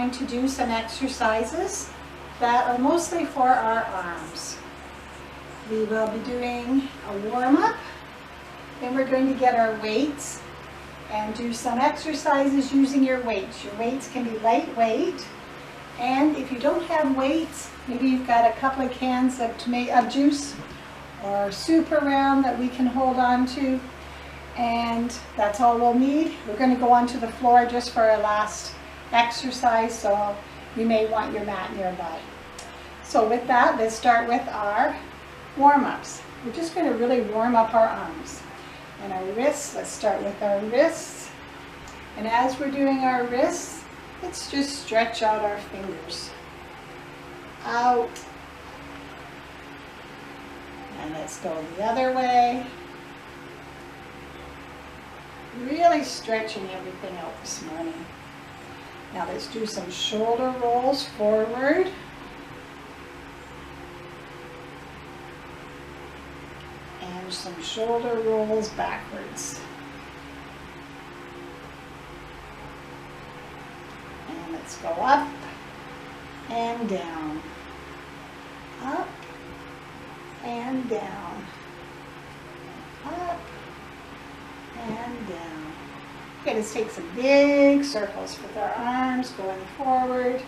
going to do some exercises that are mostly for our arms. We will be doing a warm-up, then we're going to get our weights and do some exercises using your weights. Your weights can be lightweight, and if you don't have weights, maybe you've got a couple of cans of juice or soup around that we can hold on to, and that's all we'll need. We're going to go onto the floor just for our last exercise, so you may want your mat nearby. So with that, let's start with our warm-ups. We're just going to really warm up our arms and our wrists. Let's start with our wrists, and as we're doing our wrists, let's just stretch out our fingers out, and let's go the other way. Really stretching everything out this morning. Now let's do some shoulder rolls forward. And some shoulder rolls backwards. And let's go up and down. Up and down. Up and down. Okay, let's take some big circles with our arms going forward.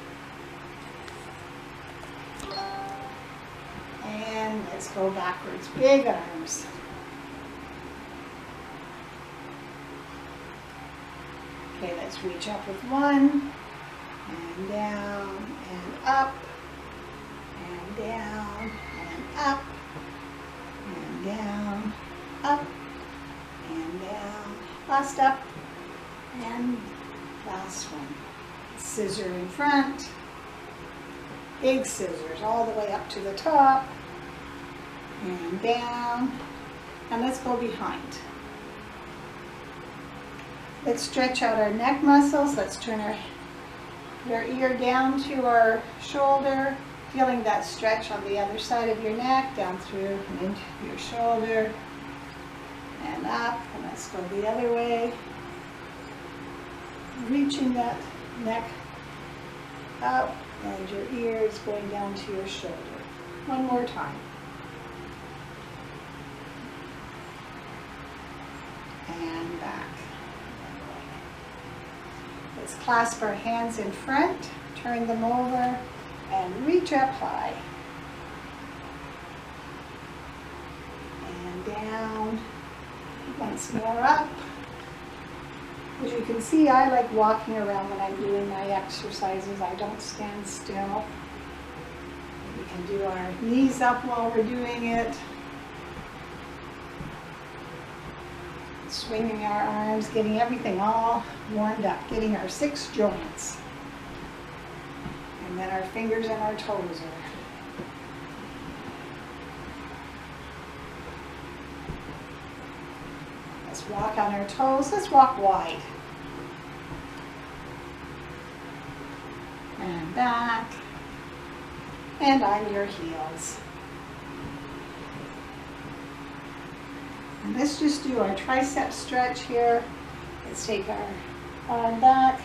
And let's go backwards, big arms. Okay, let's reach up with one, and down, and up, and down, and up, and down, up, and down. Last up, and last one. Scissor in front, big scissors all the way up to the top, and down, and let's go behind. Let's stretch out our neck muscles. Let's turn our ear down to our shoulder, feeling that stretch on the other side of your neck, down through and into your shoulder, and up, and let's go the other way. Reaching that neck up, and your ear is going down to your shoulder. One more time. And back. Let's clasp our hands in front, turn them over, and reach up high. And down. Once more up. As you can see, I like walking around when I'm doing my exercises. I don't stand still. We can do our knees up while we're doing it. Swinging our arms, getting everything all warmed up, getting our 6 joints. And then our fingers and our toes are. Let's walk on our toes. Let's walk wide. And back. And on your heels. And let's just do our tricep stretch here. Let's take our arm back,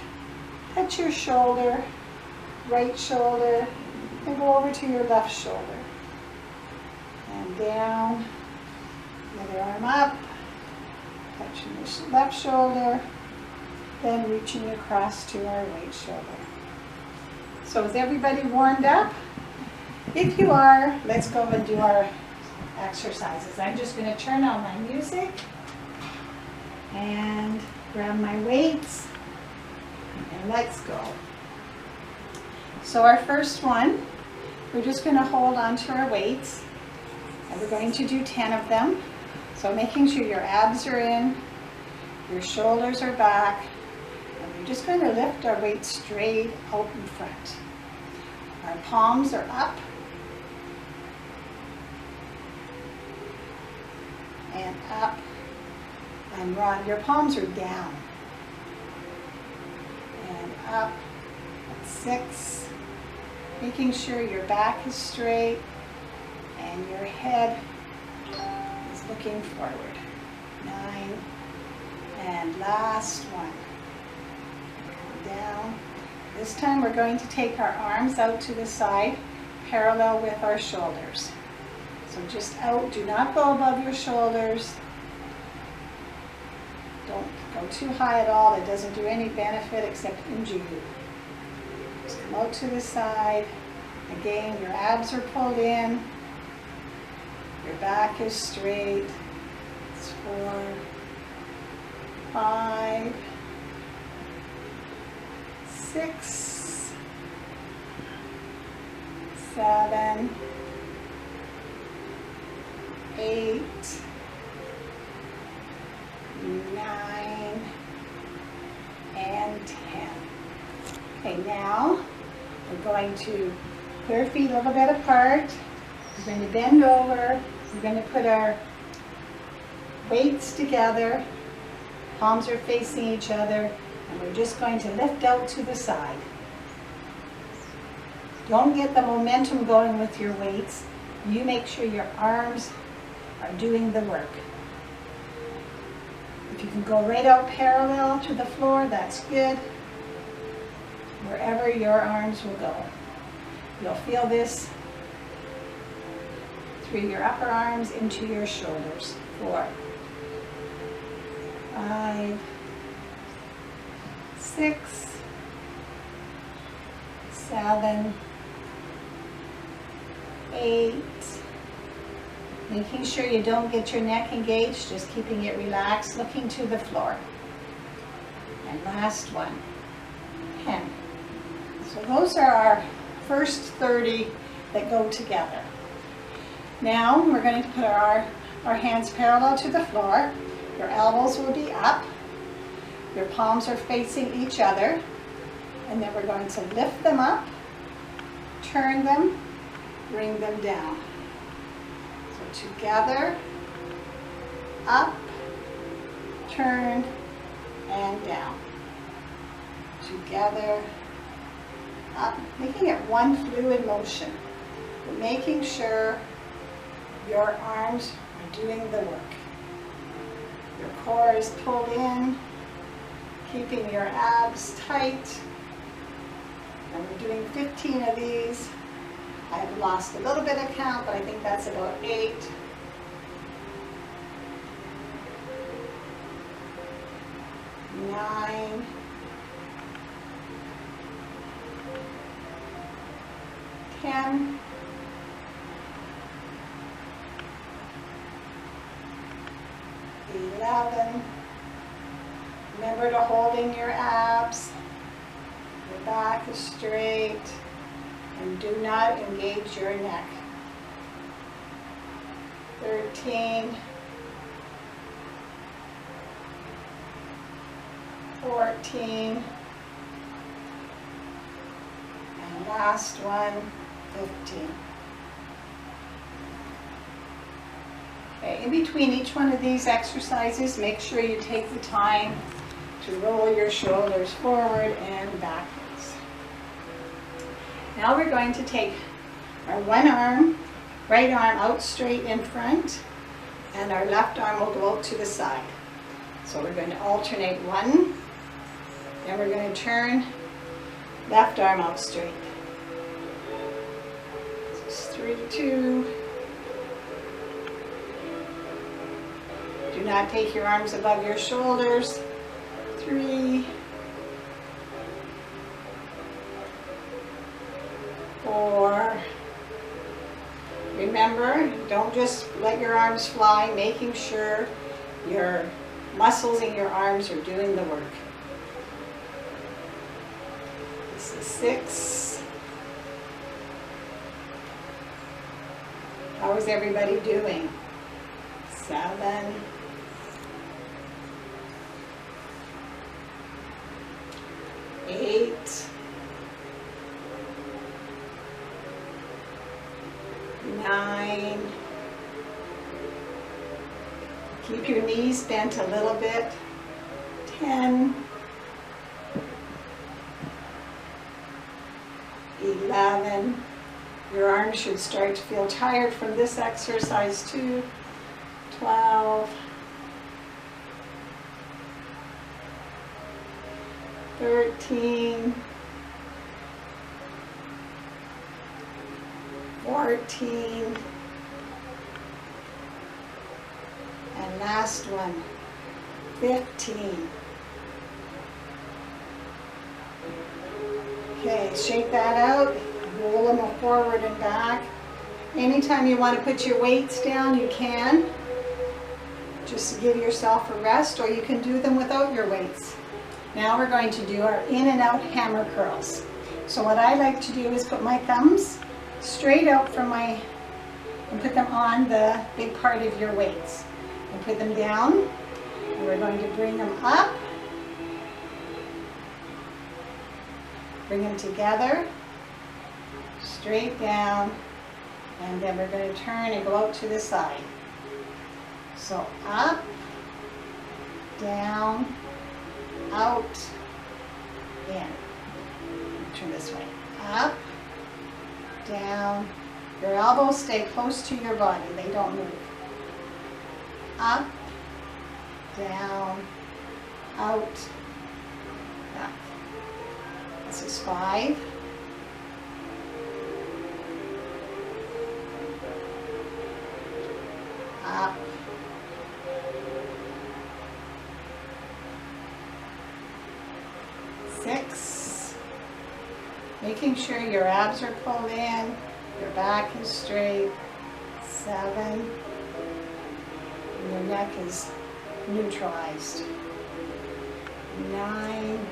touch your shoulder, right shoulder, and go over to your left shoulder. And down, the other arm up, touching your left shoulder, then reaching across to our right shoulder. So is everybody warmed up? If you are, let's go and do our exercises. I'm just going to turn on my music and grab my weights, and let's go. So our first one, we're just going to hold on to our weights, and we're going to do 10 of them. So making sure your abs are in, your shoulders are back, and we're just going to lift our weights straight out in front. Our palms are up and up, and run. Your palms are down and up. 6, making sure your back is straight and your head is looking forward. 9, and last one. Down This time we're going to take our arms out to the side, parallel with our shoulders. So just out, do not go above your shoulders. Don't go too high at all. That doesn't do any benefit except injure you. Just come out to the side. Again, your abs are pulled in. Your back is straight. It's 4, 5, 6, 7, 8, 9, and 10. Okay, now we're going to put our feet a little bit apart. We're going to bend over. We're going to put our weights together. Palms are facing each other, and we're just going to lift out to the side. Don't get the momentum going with your weights. You make sure your arms are doing the work. If you can go right out parallel to the floor, that's good. Wherever your arms will go. You'll feel this through your upper arms into your shoulders. 4, 5, 6, 7, 8. Making sure you don't get your neck engaged, just keeping it relaxed, looking to the floor. And last one, 10. So those are our first 30 that go together. Now we're going to put our hands parallel to the floor. Your elbows will be up. Your palms are facing each other. And then we're going to lift them up, turn them, bring them down. So together, up, turn, and down. Together, up, making it one fluid motion. But making sure your arms are doing the work. Your core is pulled in, keeping your abs tight. And we're doing 15 of these. I've lost a little bit of count, but I think that's about 8. 9. 10. 11. Remember to hold in your abs. Your back is straight. And do not engage your neck. 13. 14. And last one, 15. Okay, in between each one of these exercises, make sure you take the time to roll your shoulders forward and backwards. Now we're going to take our one arm, right arm out straight in front, and our left arm will go out to the side. So we're going to alternate one, then we're going to turn left arm out straight. So 3, 2. Do not take your arms above your shoulders. 3, 4. Remember, don't just let your arms fly, making sure your muscles in your arms are doing the work. This is 6. How is everybody doing? 7. 8. 9. Keep your knees bent a little bit. 10. 11. Your arms should start to feel tired from this exercise too. 12. 13. 14, and last one, 15. Okay, shake that out, roll them forward and back. Anytime you want to put your weights down, you can, just to give yourself a rest, or you can do them without your weights. Now we're going to do our in and out hammer curls. So what I like to do is put my thumbs straight out from my, and put them on the big part of your weights. And put them down, and we're going to bring them up, bring them together, straight down, and then we're going to turn and go out to the side. So up, down, out, in. Turn this way. Up, down. Your elbows stay close to your body. They don't move. Up, down, out, back. This is 5. Up, 6. Making sure your abs are pulled in, your back is straight. 7. And your neck is neutralized. 9.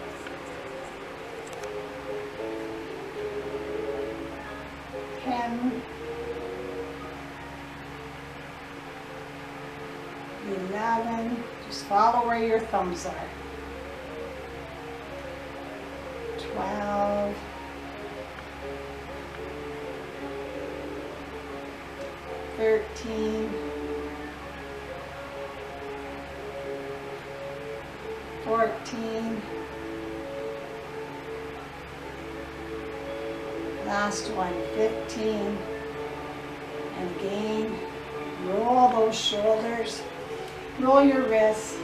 10. 11. Just follow where your thumbs are. 12. 13. 14. Last one, 15. And again, roll those shoulders, roll your wrists.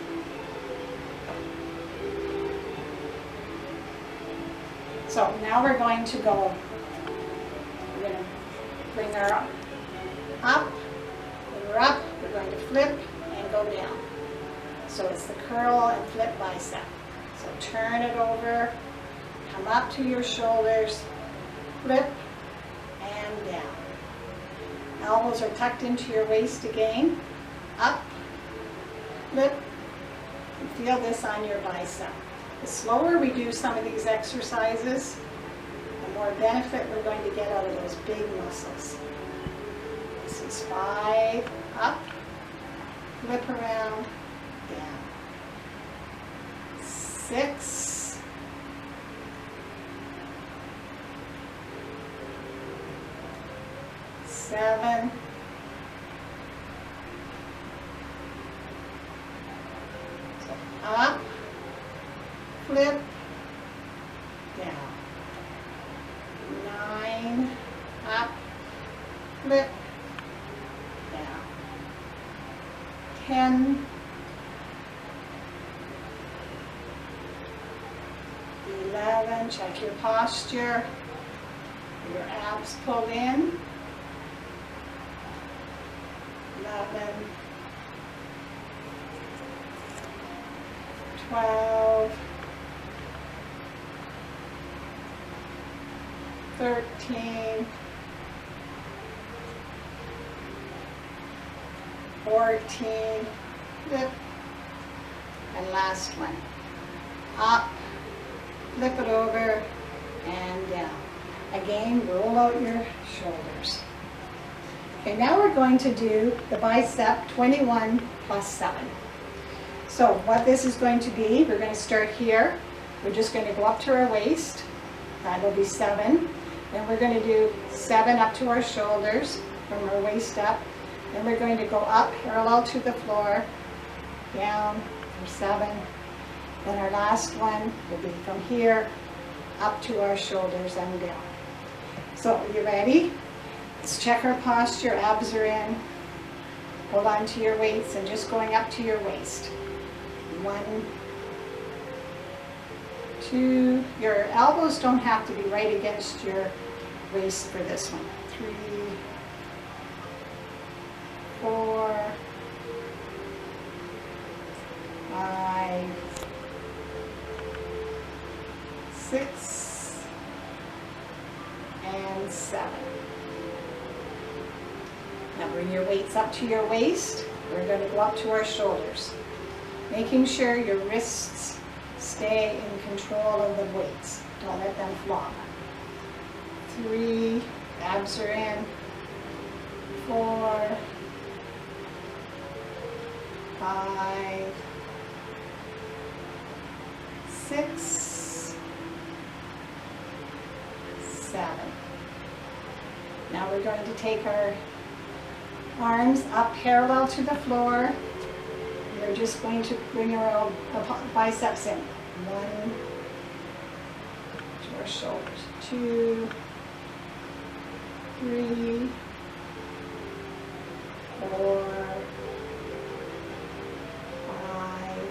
So now we're going to go, we're going to bring her up, when we're up, we're going to flip and go down. So it's the curl and flip bicep. So turn it over, come up to your shoulders, flip and down. Elbows are tucked into your waist again, up, flip, and feel this on your bicep. The slower we do some of these exercises, the more benefit we're going to get out of those big muscles. This is 5, up, flip around, down. 6, 7, 8, up, flip, down. 9, up, flip, down. 10, 11, check your posture, your abs pulled in. 11, 12, 13, 14, flip, and last one. Up, flip it over, and down. Again, roll out your shoulders. Okay, now we're going to do the bicep 21 plus 7. So what this is going to be, we're going to start here. We're just going to go up to our waist. That will be 7. Then we're going to do 7 up to our shoulders, from our waist up. Then we're going to go up parallel to the floor, down for 7. Then our last one will be from here up to our shoulders and down. So are you ready? Let's check our posture. Abs are in. Hold on to your weights and just going up to your waist. 1, 2. Your elbows don't have to be right against your waist for this one. 3, 4, 5, 6, and 7. Now bring your weights up to your waist. We're going to go up to our shoulders, making sure your wrists stay in control of the weights. Don't let them flop. 3, abs are in. 4, 5, 6, 7. Now we're going to take our arms up parallel to the floor. We're just going to bring our biceps in. 1 to our shoulders. 2, 3, 4, 5,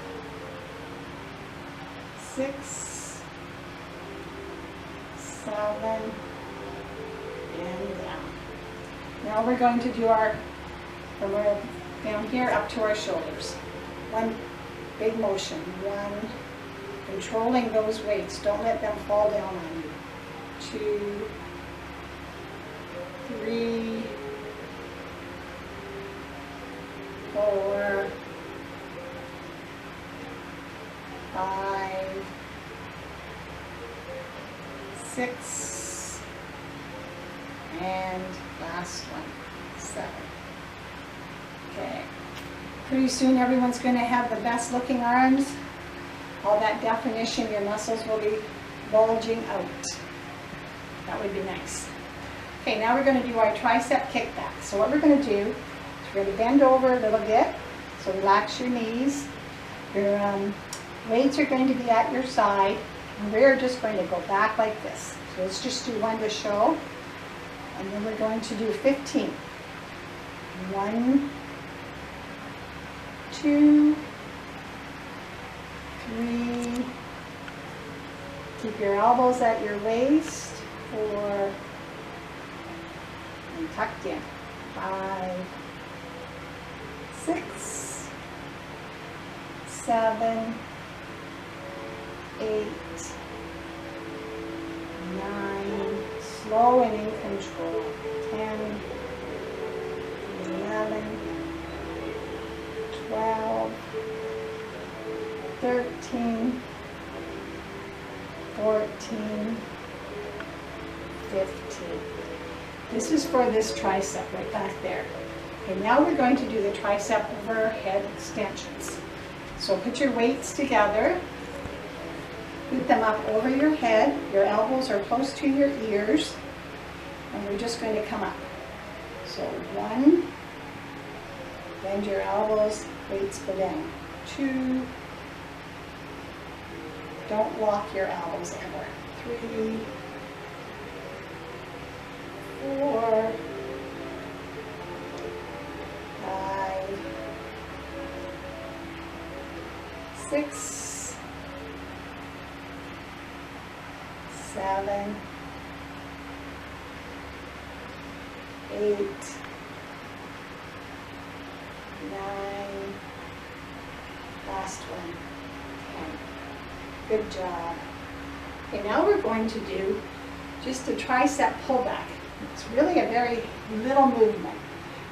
6, 7, and down. Now we're going to do our, from our down here up to our shoulders. One big motion. 1, controlling those weights. Don't let them fall down on you. 2, 3, 4, 5, 6, and last one, 7. Okay. Pretty soon everyone's going to have the best looking arms. All that definition, your muscles will be bulging out. That would be nice. Okay, now we're going to do our tricep kickback. So what we're going to do is we're going to bend over a little bit. So relax your knees. Your weights are going to be at your side. And we're just going to go back like this. So let's just do one to show. And then we're going to do 15. 1, 2, 3. Keep your elbows at your waist. 4. And tucked in. 5, 6, 7, 8, 9. Slow and in control. 10, 11, 12, 13, 14, 15. This is for this tricep right back there. Okay, now we're going to do the tricep overhead extensions. So put your weights together. Put them up over your head. Your elbows are close to your ears. And we're just going to come up. So 1, bend your elbows, weights go down. 2, don't lock your elbows ever. 3, 4, 5, 6, 7, 8, 9, last one, 10. Good job. Okay, now we're going to do just a tricep pullback. It's really a very little movement.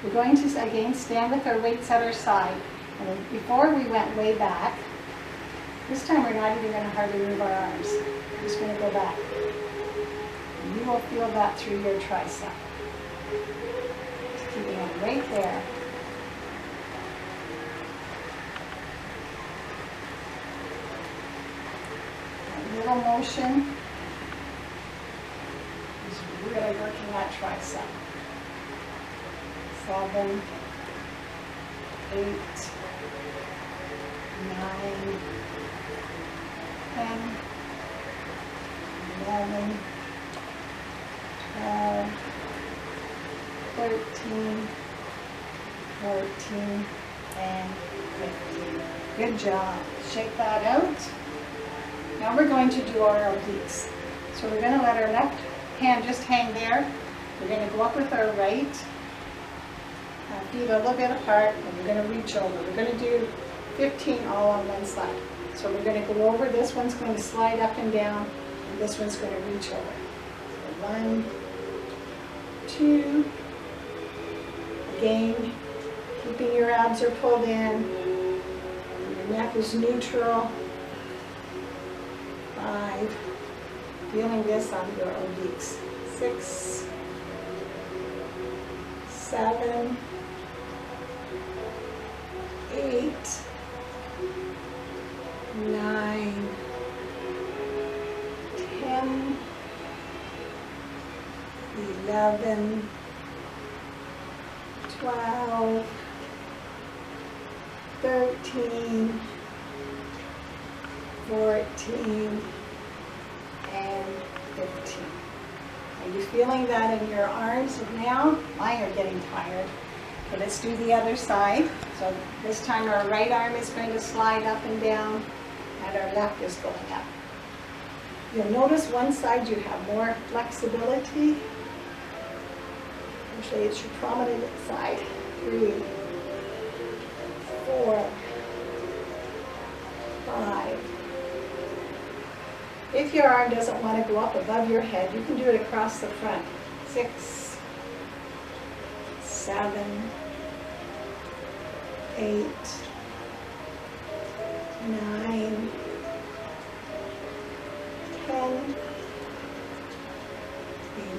We're going to, again, stand with our weights at our side. And then before we went way back, this time we're not even going to hardly move our arms. We're just going to go back. And you will feel that through your tricep. Just keeping it right there. That little motion is really working that tricep. 7, 8, 9, 10, 11, 12, 13, 14, and 15. Good job. Shake that out. Now we're going to do our obliques. So we're going to let our left hand just hang there, We're going to go up with our right feet a little bit apart, and we're going to reach over. We're going to do 15 all on one side. So we're going to go over. This one's going to slide up and down, and this one's going to reach over. So 1, 2. Again, keeping your abs are pulled in. Your neck is neutral. 5. Feeling this on your obliques. 6, 7, 8, 9, 10, 11, 12, 13, 14, and 15. Are you feeling that in your arms now? Mine are getting tired. Okay, let's do the other side. So this time our right arm is going to slide up and down, and our left is going up. You'll notice one side you have more flexibility. Usually it's your prominent side. 3, 4, 5. If your arm doesn't want to go up above your head, you can do it across the front. 6, 7, 8, 9, 10,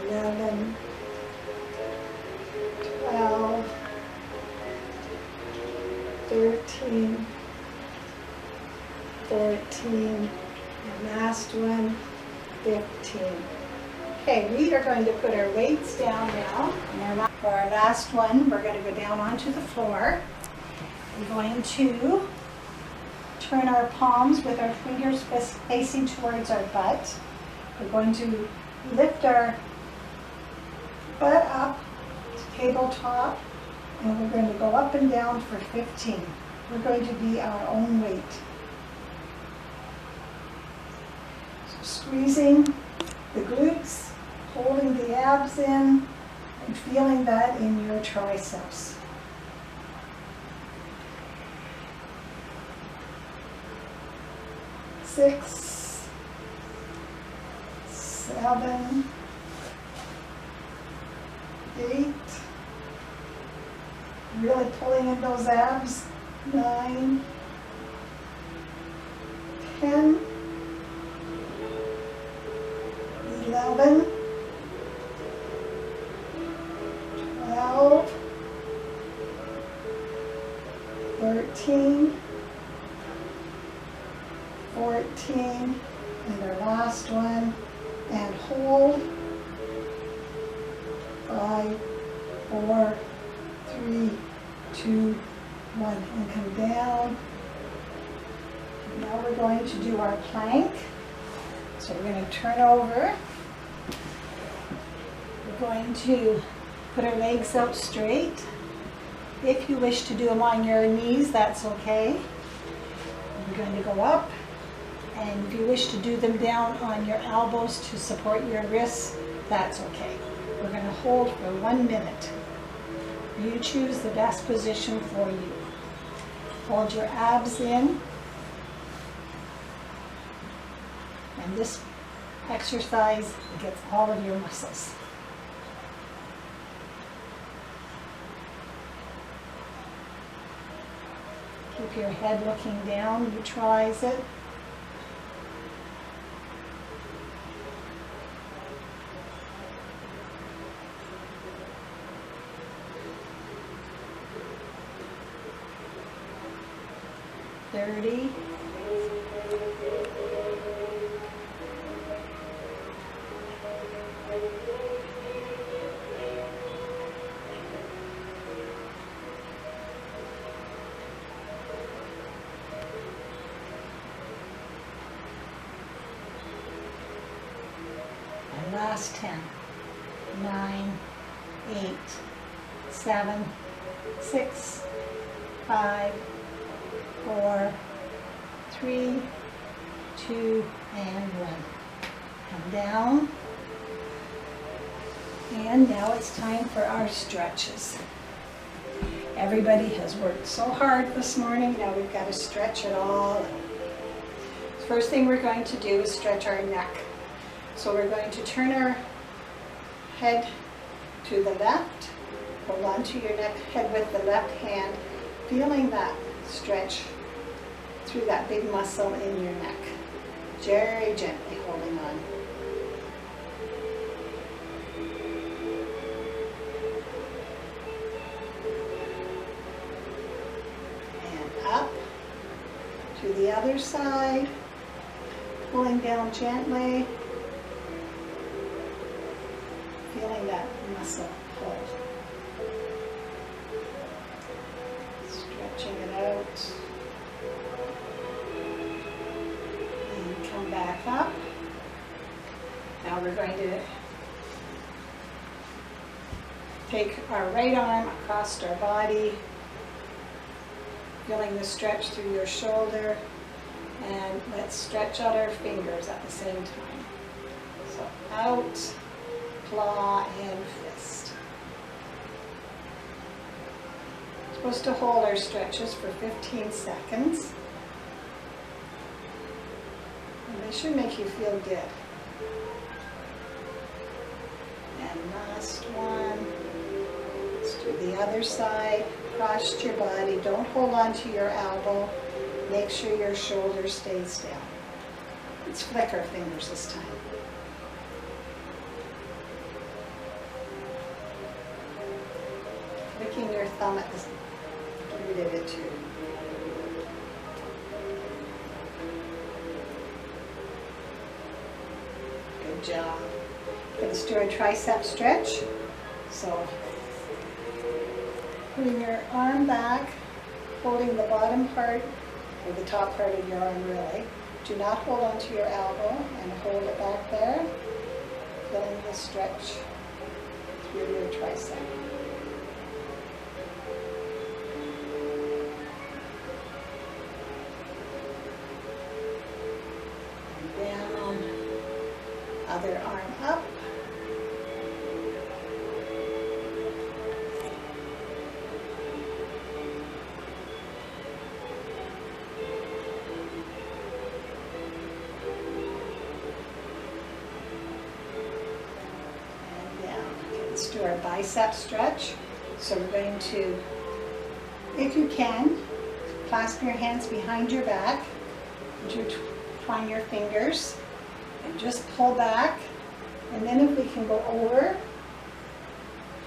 11, 12, 13, 14, and last one, 15. Okay, we are going to put our weights down now. And for our last one, we're going to go down onto the floor. We're going to turn our palms with our fingers facing towards our butt. We're going to lift our butt up to tabletop, and we're going to go up and down for 15. We're going to be our own weight. So squeezing the glutes, holding the abs in, and feeling that in your triceps. Six, 7, 8, really pulling in those abs. 9, 10, 11, 12, 13, 14, and our last one, and hold. 5, 4, 3, 2, 1, and come down. And now we're going to do our plank. So we're going to turn over. We're going to put our legs out straight. If you wish to do them on your knees, that's okay. We're going to go up. And if you wish to do them down on your elbows to support your wrists, that's okay. We're going to hold for 1 minute. You choose the best position for you. Hold your abs in. And this exercise gets all of your muscles. Keep your head looking down, neutralize it. $30. And last 10. 9, 8, 7, 6, 5, 4, 3, 2, and 1. Come down. And now it's time for our stretches. Everybody has worked so hard this morning, now we've got to stretch it all out. First thing we're going to do is stretch our neck. So we're going to turn our head to the left, hold on to your head with the left hand, feeling that stretch through that big muscle in your neck. Very gently holding on. And up to the other side, pulling down gently, feeling that muscle pull. Stretching it out. And come back up. Now we're going to take our right arm across our body, feeling the stretch through your shoulder, and let's stretch out our fingers at the same time. So out, claw, and fist. We're supposed to hold our stretches for 15 seconds. And they should make you feel good. And last one. Let's do the other side. Cross your body. Don't hold on to your elbow. Make sure your shoulder stays down. Let's flick our fingers this time. Flicking your thumb at the root of it too. Good job. Let's do a tricep stretch. So, putting your arm back, holding the bottom part, or the top part of your arm really. Do not hold onto your elbow and hold it back there. Feeling the stretch through your tricep. And down, other arm up. Let's do our bicep stretch. So we're going to, if you can, clasp your hands behind your back, intertwine your fingers, and just pull back. And then if we can go over,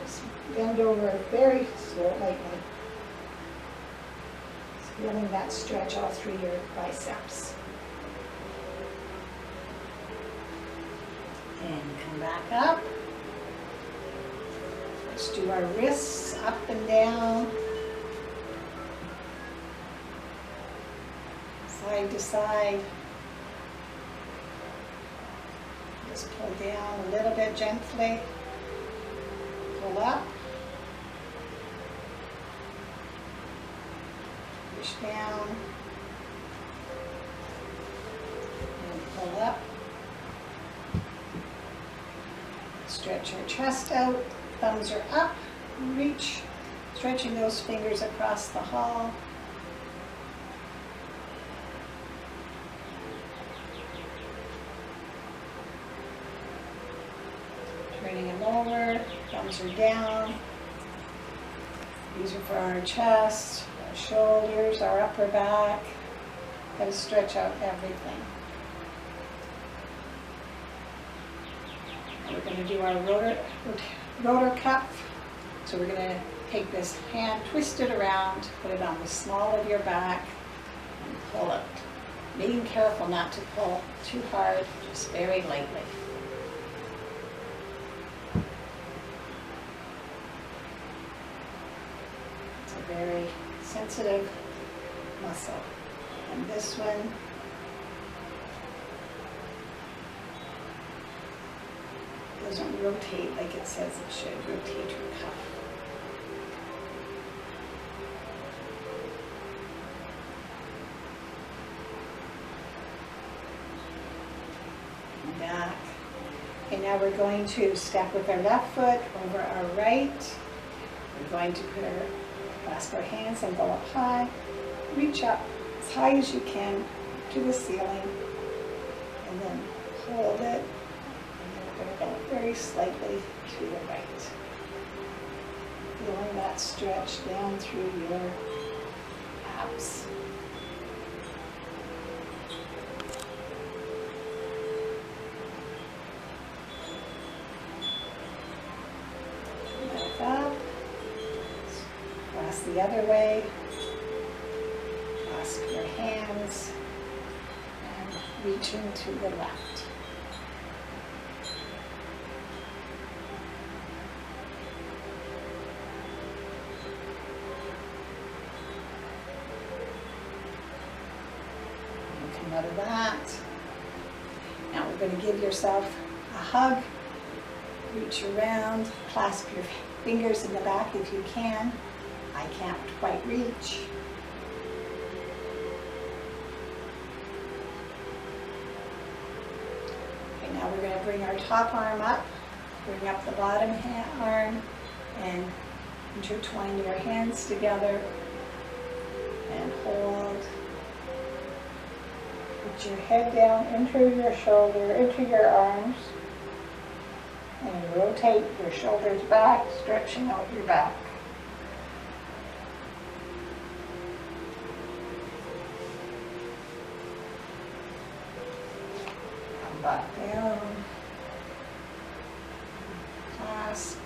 just bend over very slow, lightly. Just feeling that stretch all through your biceps. And come back up. Let's do our wrists up and down, side to side. Just pull down a little bit gently, pull up, push down, and pull up. Stretch our chest out. Thumbs are up, reach, stretching those fingers across the hall. Turning them over, thumbs are down. These are for our chest, our shoulders, our upper back. Got to stretch out everything. We're going to do our rotor cuff. So we're going to take this hand, twist it around, put it on the small of your back, and pull it. Being careful not to pull too hard, just very lightly. It's a very sensitive muscle. And this one, doesn't rotate like it says it should. Rotate your cuff. Back. Okay, now we're going to step with our left foot over our right. We're going to clasp our hands and go up high. Reach up as high as you can to the ceiling, and then hold it. And then we're going to go very slightly to the right. Feeling that stretch down through your abs. Back up. Cross the other way. Clasp your hands and reaching to the left. Come out of that. Now we're going to give yourself a hug. Reach around, clasp your fingers in the back if you can. I can't quite reach. Okay, now we're going to bring our top arm up, bring up the bottom arm, and intertwine your hands together and hold. Put your head down into your shoulder, into your arms, and rotate your shoulders back, stretching out your back. Come back down. Clasp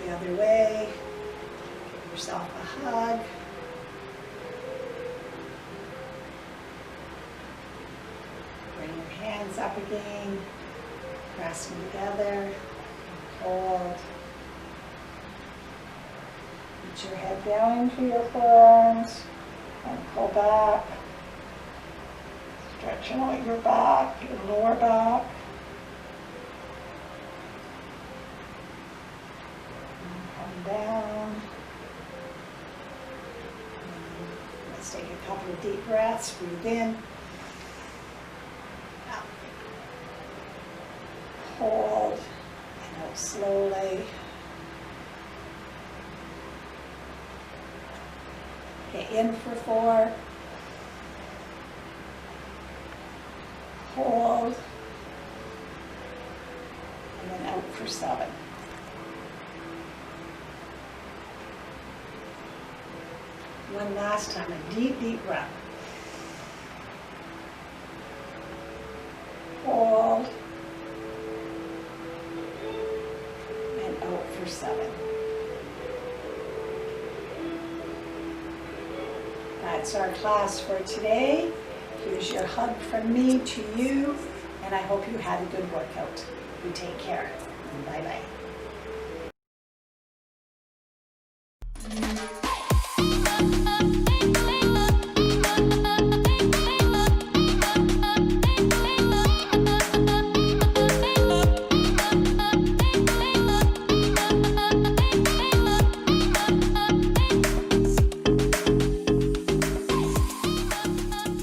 the other way. Give yourself a hug. Bring your hands up again, press them together, hold. Put your head down into your forearms and pull back. Stretching out your back, your lower back. And come down. And let's take a couple of deep breaths. Breathe in. Hold and out slowly. Okay, in for 4. Hold. And then out for 7. One last time, a deep, deep breath. Hold. Out for 7. That's our class for today. Here's your hug from me to you, and I hope you had a good workout. You take care, and bye-bye.